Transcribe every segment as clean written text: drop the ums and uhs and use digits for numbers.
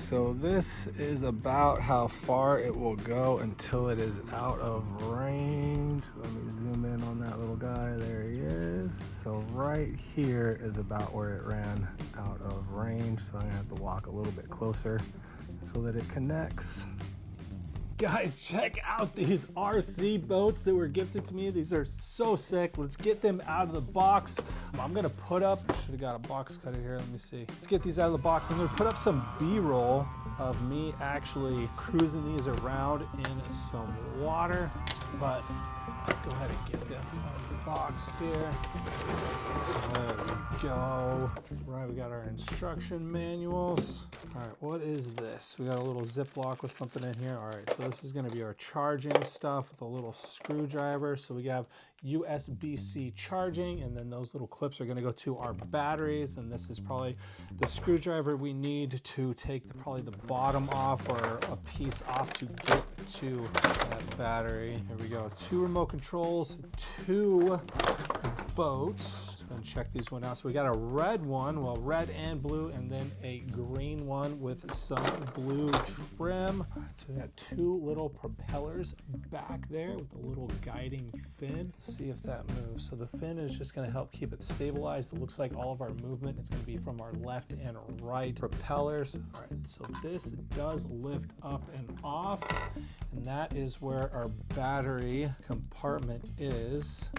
so this is about how far it will go until it is out of range. Let me zoom in on that little guy. There he is. So right here is about where it ran out of range. So I'm gonna have to walk a little bit closer so that it connects. Guys, check out these RC boats that were gifted to me. These are so sick. Let's get them out of the box. I'm gonna put up, should have got a box cutter here, let me see. Let's get these out of the box. I'm gonna put up some B-roll of me actually cruising these around in some water, but let's go ahead and get them out of the box here. There we go. Right, we got our instruction manuals. All right, what is this? We got a little Ziploc with something in here. All right, so this is gonna be our charging stuff with a little screwdriver. So we have USB-C charging, and then those little clips are gonna go to our batteries, and this is probably the screwdriver we need to take probably the bottom off or a piece off to get to that battery. Here we go, 2 remote controls, 2 boats. And check these one out. So we got a red one, well, red and blue, and then a green one with some blue trim. So we got 2 little propellers back there with a little guiding fin. Let's see if that moves. So the fin is just gonna help keep it stabilized. It looks like all of our movement is gonna be from our left and right propellers. All right, so this does lift up and off, and that is where our battery compartment is.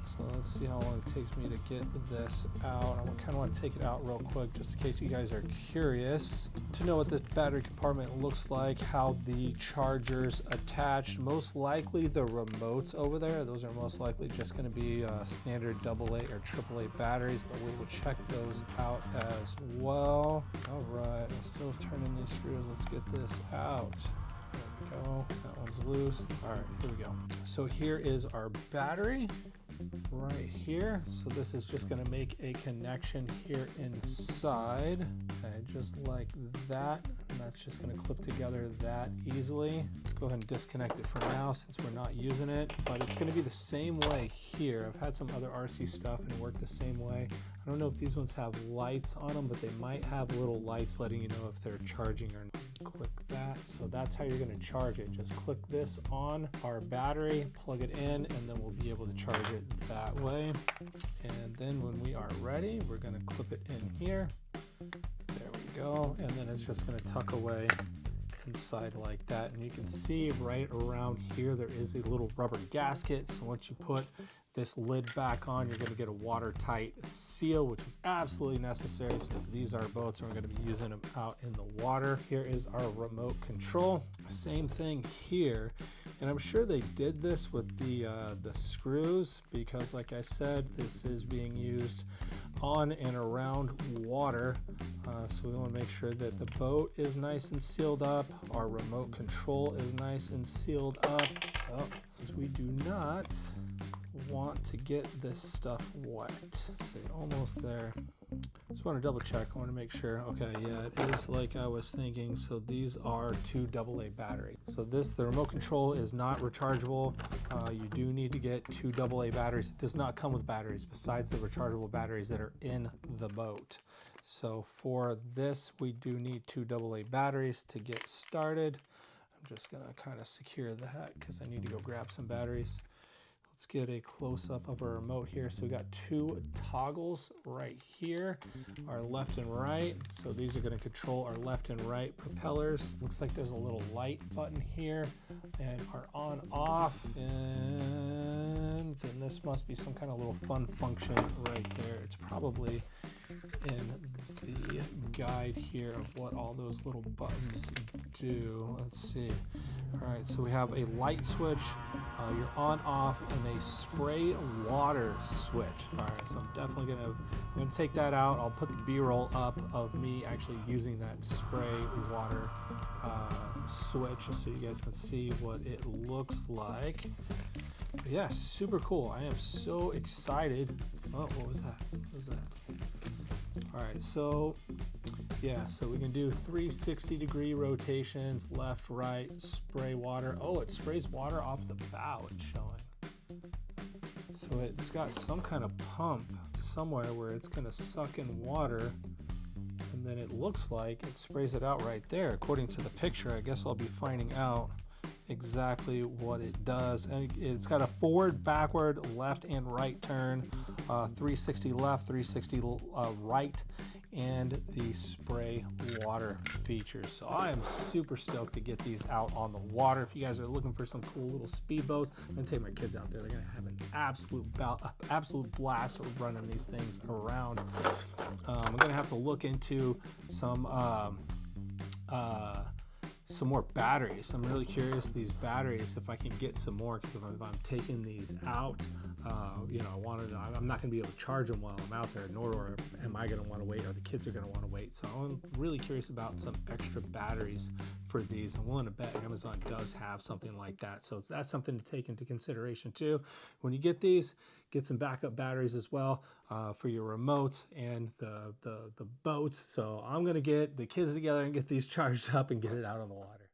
So let's see how long it takes me to get this out. I kind of want to take it out real quick just in case you guys are curious to know what this battery compartment looks like, how the charger's attached. Most likely the remotes over there, those are most likely just going to be standard AA or AAA batteries, but we will check those out as well. All right, I'm still turning these screws. Let's get this out. There we go. That one's loose. All right, here we go. So here is our battery right here. So this is just going to make a connection here inside, okay, just like that, and that's just going to clip together that easily. Let's go ahead and disconnect it for now since we're not using it, but it's going to be the same way here. I've had some other RC stuff and it worked the same way. I don't know if these ones have lights on them, but they might have little lights letting you know if they're charging or not. Click that. So that's how you're going to charge it. Just click this on our battery, plug it in, and then we'll be able to charge it that way. And then when we are ready, we're going to clip it in here. There we go. And then it's just going to tuck away inside like that. And you can see right around here there is a little rubber gasket. So once you put this lid back on, you're going to get a watertight seal, which is absolutely necessary since these are boats and we're going to be using them out in the water. Here is our remote control. Same thing here, and I'm sure they did this with the screws because, like I said, this is being used on and around water. So we want to make sure that the boat is nice and sealed up. Our remote control is nice and sealed up. Oh, because we do not want to get this stuff wet. See, almost there. Just want to double check. I want to make sure. Okay, yeah, it is like I was thinking. So these are 2 AA batteries. So the remote control is not rechargeable. You do need to get 2 AA batteries. It does not come with batteries besides the rechargeable batteries that are in the boat. So for this, we do need 2 AA batteries to get started. I'm just gonna kind of secure that because I need to go grab some batteries. Let's get a close-up of our remote here. So we got 2 toggles right here, our left and right. So these are going to control our left and right propellers. Looks like there's a little light button here and our on-off. And then this must be some kind of little fun function right there. It's probably in the guide here of what all those little buttons do. Let's see. All right, so we have a light switch, your on-off, and a spray water switch. All right, so I'm definitely gonna take that out. I'll put the B-roll up of me actually using that spray water switch so you guys can see what it looks like. But yeah, super cool. I am so excited. Oh, what was that? What was that? All right, so yeah, so we can do 360-degree rotations, left, right, spray water. Oh, it sprays water off the bow, it's showing. So it's got some kind of pump somewhere where it's gonna suck in water and And then it looks like it sprays it out right there. According to the picture, I guess I'll be finding out exactly what it does. And it's got a forward, backward, left and right turn, 360 left, 360 right, and the spray water features. So I am super stoked to get these out on the water. If you guys are looking for some cool little speedboats, I'm gonna take my kids out there. They're gonna have an absolute blast running these things around. I'm gonna have to look into some more batteries. I'm really curious these batteries, if I can get some more, because if I'm taking these out, I'm not going to be able to charge them while I'm out there, nor am I going to want to wait, or the kids are going to want to wait. So I'm really curious about some extra batteries for these. I'm willing to bet Amazon does have something like that. So that's something to take into consideration too. When you get these, get some backup batteries as well for your remotes and the boats. So I'm going to get the kids together and get these charged up and get it out on the water.